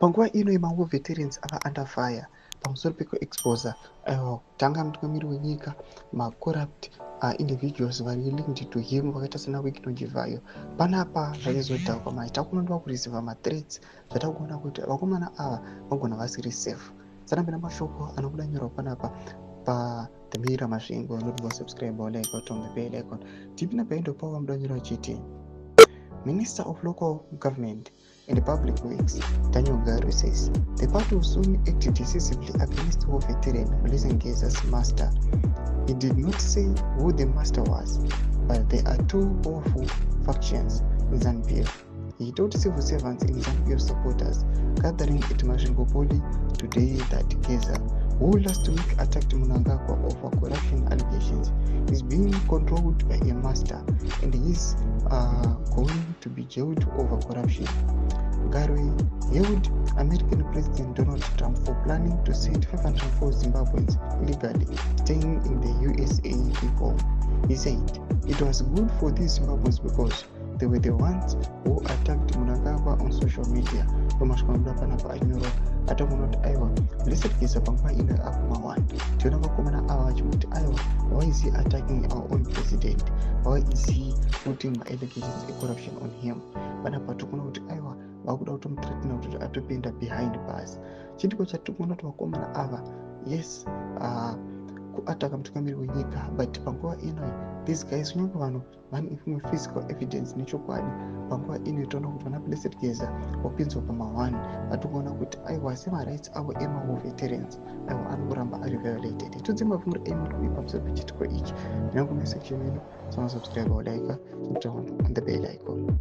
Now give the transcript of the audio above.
Panguva ino imwe veterans ava under fire pamusoro pekuexposa kutanga mutungamiri wenyika macorrupt individuals vari linked to him vakaita sena Wicknonjivayo. Panapa zvaizotaurwa takunodiwa kureceiva mathreats zvatakuona kuti vakomana ava vagona vasiri safe. Sarambira mashoko anobuda nyorwa panapa The Mirror Masvingo. Noti subscribe like on the bell icon. Tipina paindo pawa muda nyorwa chiti Minister of Local Government and Public Works, Daniel Garu says the party will soon act decisively against war veteran releasing Geza's master. He did not say who the master was, but there are two powerful factions in ZANU-PF. He told civil servants and ZANU-PF supporters gathering at Masvingo Poly today that Geza, who last week attacked Mnangagwa over corruption allegations, is being controlled by a master and is going to be jailed over corruption. Garwe hailed American President Donald Trump for planning to send 504 Zimbabweans illegally staying in the USA before. He said it was good for these Zimbabweans because they were the ones who attacked Mnangagwa on social media. Romashkwamda panapa anyoro atakunoti aiwa blessed Geza panguva ino akuma 1 tiona vakomana ava vachimuti aiwa why is he attacking our own president, why is he putting allegations of corruption on him. Panapa tikuona kuti aiwa vakuda kutomuthreatina kuti atopinda behind bars. Chitiko chatikuona kuti vakomana ava yes kuataka mutungamiri wenyika, but panguva ino these guys kunyange vanhu vane imwe physical evidence nechokwadi. Panguva ino toona kuti vana blessed Geza wapinzwa pama1 vatikuona kuti aiwa semarights avo emawo veterans aiwa anokuramba ari violated. Tudze mapfumuro emuri pamusoro pechitiko ichi. Nyange mune section ino subscribe like on the bell icon.